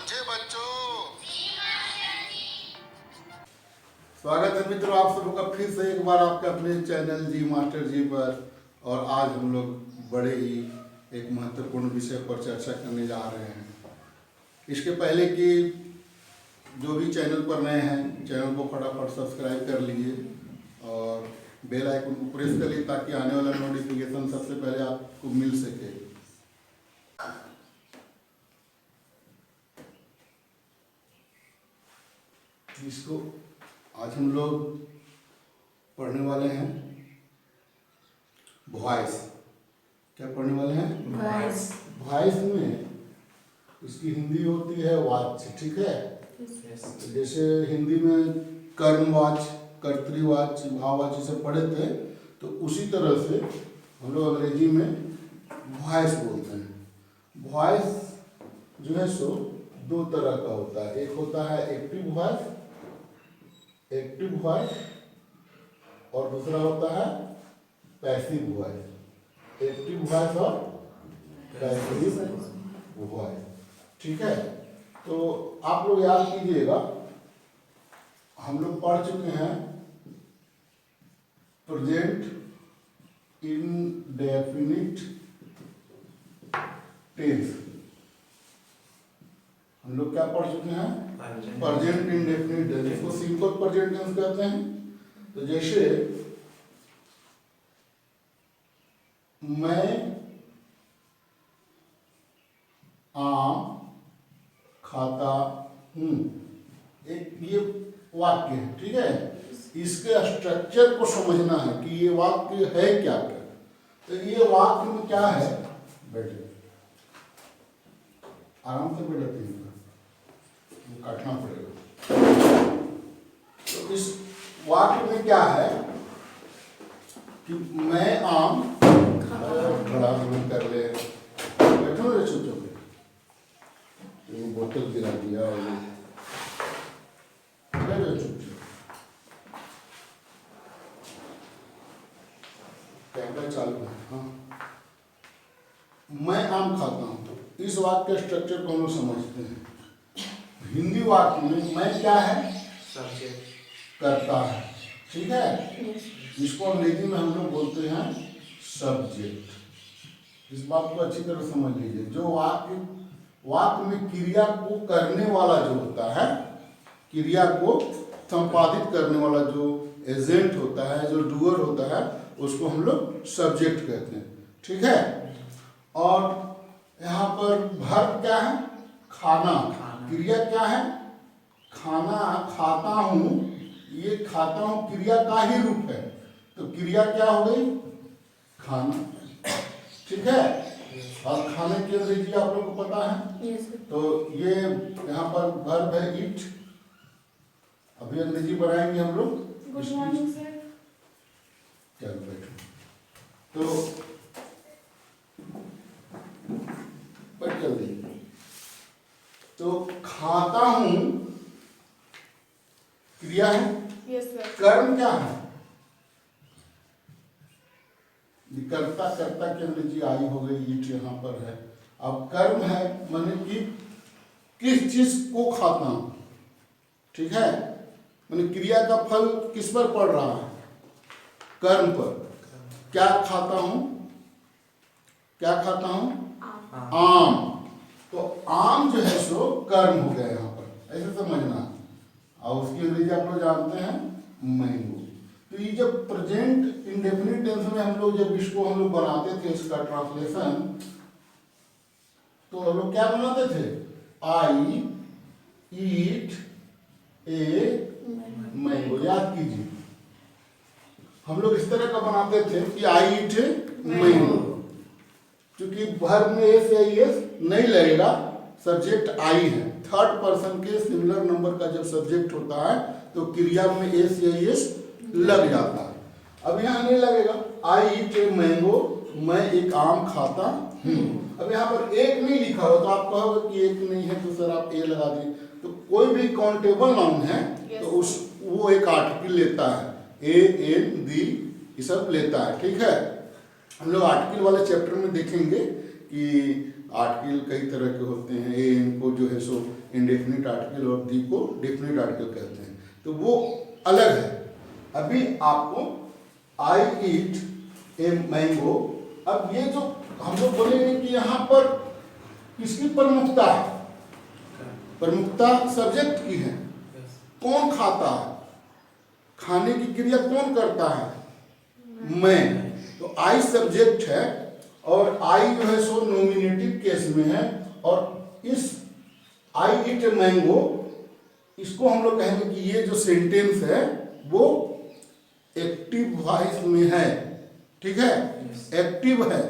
समझे बच्चों। स्वागत है मित्रों, आप सबका फिर से एक बार आपके अपने चैनल जी मास्टर जी पर। और आज हम लोग बड़े ही एक महत्वपूर्ण विषय पर चर्चा करने जा रहे हैं। इसके पहले कि जो भी चैनल पर नए हैं, चैनल को फटाफट सब्सक्राइब कर लीजिए और बेल आइकन को प्रेस कर लीजिए ताकि आने वाला नोटिफिकेशन सबसे पहले आपको मिल सके। इसको आज हम लोग पढ़ने वाले हैं वॉइस। क्या पढ़ने वाले हैं? वॉइस। वॉइस में इसकी हिंदी होती है वाच्य, ठीक है। जैसे हिंदी में कर्मवाच्य, कर्तृवाच्य, भाववाच्य सब पढ़े थे, तो उसी तरह से हम लोग अंग्रेजी में वॉइस बोलते हैं। वॉइस जो है सो दो तरह का होता है। एक होता है एक्टिव वॉइस, एक्टिव वॉइस, और दूसरा होता है पैसिव वॉइस। एक्टिव वॉइस और पैसिव वॉइस, ठीक है। तो आप लोग याद कीजिएगा, हम लोग पढ़ चुके हैं प्रेजेंट इंडेफिनिट टेंस। हम लोग क्या पढ़ चुके हैं? प्रेजेंट इंडेफिनिट टेंस, इसको सिंपल प्रेजेंट टेंस कहते हैं। तो जैसे मैं आम खाता हूँ, एक ये वाक्य है, ठीक है। इसके स्ट्रक्चर को समझना है कि ये वाक्य है क्या क्या। तो ये वाक्य में क्या है, बैठे आराम से बैठे, काटना पड़ेगा। तो इस वाक्य में क्या है कि मैं आम खड़ा कर ले, बैठो रे चुप चुप, बोतल गिरा दिया और चुप चुप, कैमरा चालू है। हाँ, मैं आम खाता हूँ। तो इस वाक्य के स्ट्रक्चर को हम लोग समझते हैं। हिंदी वाक्य में मैं क्या है? सब्जेक्ट, करता है, ठीक है। इसको अंग्रेजी में हम लोग बोलते हैं सब्जेक्ट। इस बात को अच्छी तरह समझ लीजिए। जो वाक्य में क्रिया को करने वाला जो होता है, क्रिया को संपादित करने वाला जो एजेंट होता है, जो डूअर होता है, उसको हम लोग सब्जेक्ट कहते हैं, ठीक है। और यहाँ पर वर्ब क्या है? खाना। क्रिया क्या है? खाना, खाता हूँ। ये खाता हूँ क्रिया का ही रूप है, तो क्रिया क्या हो गई? खाना, ठीक है। और खाने की अंग्रेजी आप लोग को पता है। तो ये यहाँ पर वर्ब है ईट। अभी अंग्रेजी बनाएंगे हम लोग। Good morning sir. चलो बैठो, तो बैठ जल्दी। तो खाता हूँ क्रिया है। Yes sir. कर्म क्या है? कर्ता, कर्ता की अंग्रेजी आई हो गई, ईट यहाँ पर है। अब कर्म है माने कि किस चीज को खाता हूं, ठीक है। माने क्रिया का फल किस पर पड़ रहा है? कर्म पर। क्या खाता हूं? क्या खाता हूं? आम। तो आम जो है सो कर्म हो गया यहाँ पर, ऐसे समझना। और उसकी अंग्रेजी आप लोग जानते हैं मैंगो। तो ये जब प्रेजेंट इंडेफिनिट टेंस में हम लोग जब इसको हम लोग बनाते थे, इसका ट्रांसलेशन, तो हम लोग क्या बनाते थे? आई ईट ए मैंगो। याद कीजिए, हम लोग इस तरह का बनाते थे कि आई ईट मैंगो। क्योंकि वर्ब में एस या एस नहीं लगेगा, सब्जेक्ट आई है। थर्ड पर्सन के सिमिलर नंबर का जब सब्जेक्ट होता है तो क्रिया में एस या एस लग जाता है। अब यहाँ नहीं लगेगा। आई ईट ए मैंगो, मैं एक आम खाता हूँ। अब यहाँ पर एक नहीं लिखा हो तो आप कहोगे कि एक नहीं है तो सर आप ए लगा दिए। तो कोई भी काउंटेबल नाउन है तो वो एक आर्टिकल लेता है, ए एन दी ये सब लेता है, ठीक है। हम लोग आर्टिकल वाले चैप्टर में देखेंगे कि आर्टिकल कई तरह के होते हैं, ए इनको जो है सो इंडेफिनिट आर्टिकल और दी को डेफिनिट आर्टिकल कहते हैं, तो वो अलग है। अभी आपको आई ईट ए मैंगो, अब ये जो हम लोग बोलेंगे कि यहाँ पर किसकी प्रमुखता है, प्रमुखता सब्जेक्ट की है। कौन खाता है, खाने की क्रिया कौन करता है, मैं। तो आई सब्जेक्ट है और आई जो है सो नॉमिनेटिव केस में है, और इस आई ईट ए मैंगो इसको हम लोग कहेंगे कि ये जो सेंटेंस है वो एक्टिव वॉइस में है, ठीक है, एक्टिव है,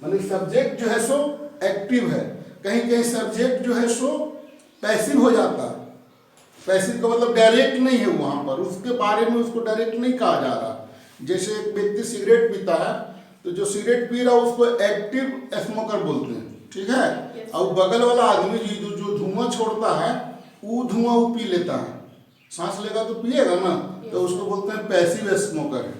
मतलब सब्जेक्ट जो है सो एक्टिव है। कहीं कहीं सब्जेक्ट जो है सो पैसिव हो जाता है, पैसिव का मतलब डायरेक्ट नहीं है वहां पर, उसके बारे में उसको डायरेक्ट नहीं कहा जा रहा। जैसे एक व्यक्ति सिगरेट पीता है तो जो सिगरेट पी रहा है उसको एक्टिव स्मोकर बोलते हैं, ठीक है, और बगल वाला आदमी जो धुआं छोड़ता है वो धुआं वो पी लेता है, सांस लेगा तो पिएगा ना, तो उसको बोलते हैं पैसिव स्मोकर है।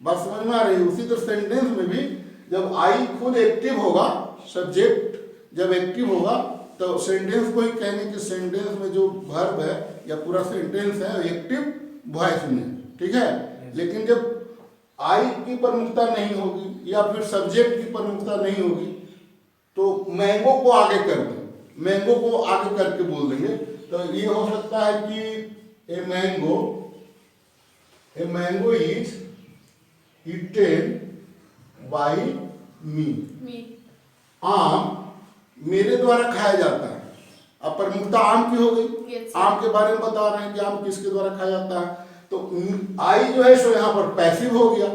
बात समझ में आ रही है। उसी तरह सेंटेंस में भी जब आई खुद एक्टिव होगा, सब्जेक्ट जब एक्टिव होगा तो सेंटेंस को ही कहेंगे कि सेंटेंस में जो वर्ब है या पूरा सेंटेंस है एक्टिव वॉइस में, ठीक है। लेकिन जब आई की प्रमुखता नहीं होगी या फिर सब्जेक्ट की प्रमुखता नहीं होगी तो मैंगो को आगे कर दें, मैंगो को आगे करके बोल देंगे। तो ये हो सकता है कि a mango is eaten by me, आम मेरे द्वारा खाया जाता है। अब प्रमुखता आम की हो गई, आम के बारे में बता रहे हैं कि आम किसके द्वारा खाया जाता है, तो आई जो है सो यहाँ पर पैसिव हो गया,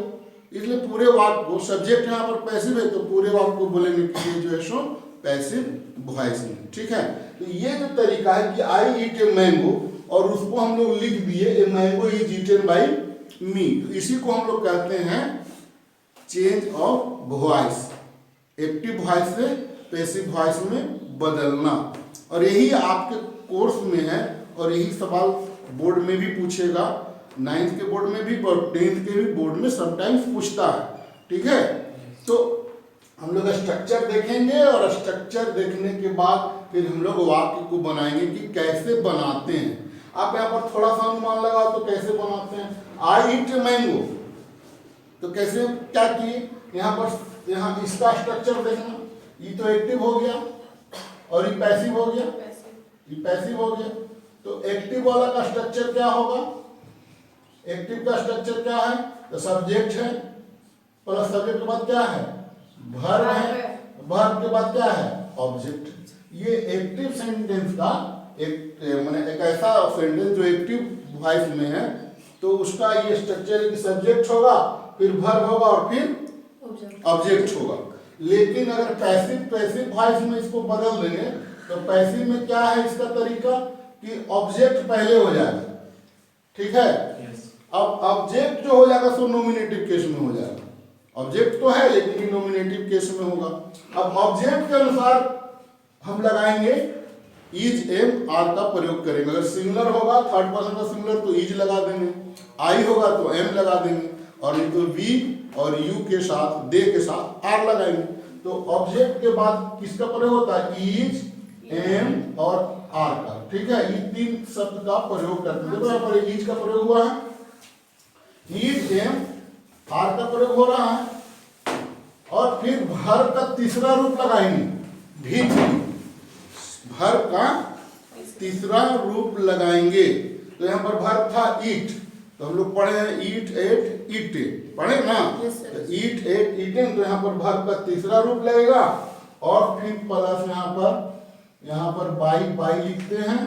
इसलिए पूरे वाक्य को, सब्जेक्ट यहाँ पर पैसिव है तो पूरे वाक्य को बोलेंगे कि ये जो है सो पैसिव वॉइस में, ठीक है। तो ये जो तरीका है कि आई ईट ए मैंगो और उसको हम लोग लिख दिए a mango is eaten by me, तो इसी को हम लोग कहते हैं change of voice, active voice से पैसिव वॉइस में बदलना। और यही आपके कोर्स में है और यही सवाल बोर्ड में भी पूछेगा, 9th के बोर्ड में भी और 10th के भी बोर्ड में समटाइम्स पूछता है, ठीक है। तो हम लोग स्ट्रक्चर देखेंगे और स्ट्रक्चर देखने के बाद फिर हम लोग वाक्य को बनाएंगे कि कैसे बनाते हैं। आप यहाँ पर थोड़ा सा अनुमान लगाओ तो कैसे बनाते हैं। आई ईट मैंगो, तो कैसे क्या किए, यहाँ पर यहाँ इसका स्ट्रक्चर देखना, ये तो एक्टिव हो गया और ये पैसिव हो गया, ये पैसिव हो गया। तो एक्टिव वाला का स्ट्रक्चर क्या होगा, एक्टिव का स्ट्रक्चर क्या है, तो सब्जेक्ट है प्लस सब्जेक्ट के बाद क्या है, वर्ब है, वर्ब के बाद क्या है, ऑब्जेक्ट। ये एक्टिव सेंटेंस का एक माने एक ऐसा सेंटेंस जो एक्टिव वॉइस में है तो उसका ये स्ट्रक्चर है कि सब्जेक्ट होगा, फिर वर्ब होगा और फिर ऑब्जेक्ट होगा। लेकिन अगर पैसिव वॉइस में इसको बदल देंगे तो पैसिव में क्या है इसका तरीका कि ऑब्जेक्ट पहले हो जाएगा, ठीक है। अब ऑब्जेक्ट जो हो जाएगा सो नॉमिनेटिव केस में हो जाएगा, ऑब्जेक्ट तो है लेकिन ये नॉमिनेटिव केस में होगा। अब ऑब्जेक्ट के अनुसार हम लगाएंगे इज एम आर का प्रयोग करेंगे। अगर सिंगुलर होगा, थर्ड पर्सन का सिंगुलर, तो इज लगा देंगे, आई होगा तो एम लगा देंगे, और नहीं तो वी और यू के साथ, दे के साथ आर लगाएंगे। तो ऑब्जेक्ट के बाद किसका प्रयोग होता है, इज, एम और आर का, ठीक है। ये तीन शब्द का प्रयोग करते हैं। देखो यहाँ पर इज का प्रयोग हुआ है, इज, एम, आर का प्रयोग हो रहा है, और फिर वर्ब का तीसरा रूप लगाएंगे, भी वर्ब का तीसरा रूप लगाएंगे। तो यहाँ पर वर्ब था ईट, तो हम लोग पढ़े हैं ईट, एट, ईटे, पढ़े ना, तो ईट, एट, ईटेन, तो यहाँ पर वर्ब का तीसरा रूप लगेगा, और फिर प्लस यहाँ पर बाई लिखते हैं,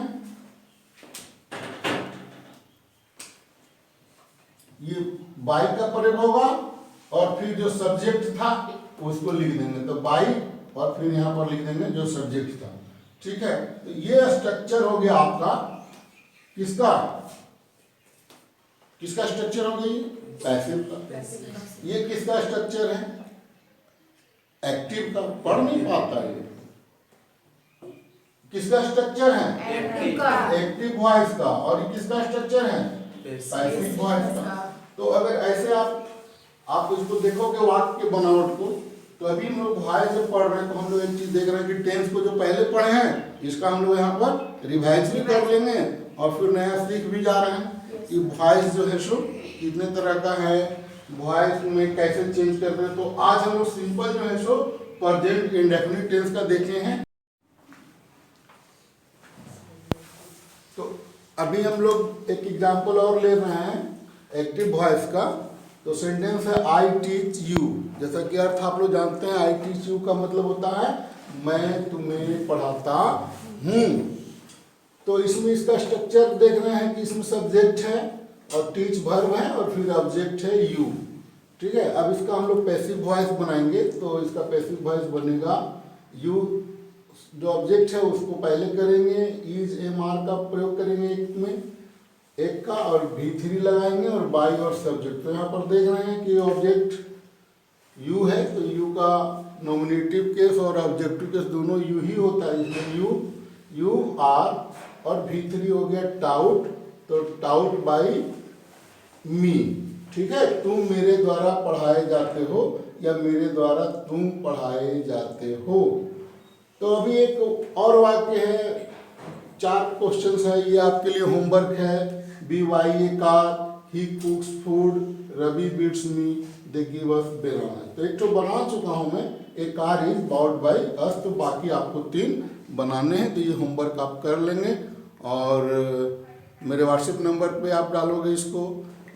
ये बाई का प्रयोग होगा, और फिर जो सब्जेक्ट था उसको लिख देंगे, तो बाई, और फिर यहाँ पर लिख देंगे जो सब्जेक्ट था, ठीक है। तो ये स्ट्रक्चर हो गया आपका किसका स्ट्रक्चर हो गई, पैसिव का। ये किसका स्ट्रक्चर है, एक्टिव का। पढ़ नहीं पाता ये, किसका स्ट्रक्चर है, एक्टिव वॉइस का। और ये किसका स्ट्रक्चर है, पैसिव वॉइस का। तो अगर ऐसे आप इसको देखोगे वाक्य के बनावट को, तो अभी हम लोग वॉइस जब पढ़ रहे हैं तो हम लोग एक चीज देख रहे हैं कि टेंस को जो पहले पढ़े हैं इसका हम लोग यहाँ पर रिवाइज भी कर लेंगे और फिर नया सीख भी जा रहे हैं कि वॉइस जो है सो कितने तरह का है, वॉइस में कैसे चेंज करते हैं। तो आज हम लोग सिंपल जो है सो प्रेजेंट इंडेफिनिट टेंस का देखे हैं। तो अभी हम लोग एक एग्जांपल और ले रहे हैं एक्टिव वॉइस का। तो सेंटेंस है आई टीच यू, जैसा कि अर्थ आप लोग जानते हैं आई टीच यू का मतलब होता है मैं तुम्हें पढ़ाता हूँ। तो इसमें इसका स्ट्रक्चर देख रहे हैं कि इसमें सब्जेक्ट है और टीच वर्ब है और फिर ऑब्जेक्ट है यू। ठीक है, अब इसका हम लोग पैसिव वॉइस बनाएंगे। तो इसका पैसिव वॉइस बनेगा यू, जो ऑब्जेक्ट है उसको पहले करेंगे, इज एम आर का प्रयोग करेंगे एक में, एक का, और V3 लगाएंगे और बाई और सब्जेक्ट। तो यहाँ पर देख रहे हैं कि ऑब्जेक्ट यू है तो यू का नॉमिनेटिव केस और ऑब्जेक्टिव केस दोनों यू ही होता है, इसमें यू आर, और V3 हो गया टाउट, तो टाउट बाई मी। ठीक है, तुम मेरे द्वारा पढ़ाए जाते हो या मेरे द्वारा तुम पढ़ाए जाते हो। तो अभी एक और वाक्य है, 4 क्वेश्चंस है, ये आपके लिए होमवर्क है। We buy a car, he cooks food, Ravi beats me, they give us banana. तो एक तो बना चुका हूं मैं, a car is bought by us, तो बाकी आपको 3 बनाने हैं। तो ये होमवर्क आप कर लेंगे और मेरे व्हाट्सएप नंबर पे आप डालोगे इसको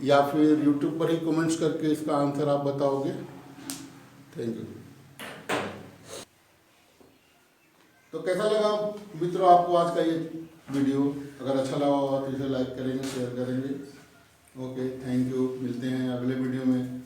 या फिर यूट्यूब पर ही कमेंट्स करके इसका आंसर आप बताओगे। Thank you. तो कैसा लगा मित्रों आपको आज का ये वीडियो? अगर अच्छा लगा हो तो इसे लाइक करेंगे, शेयर करेंगे। Okay, thank you. मिलते हैं अगले वीडियो में।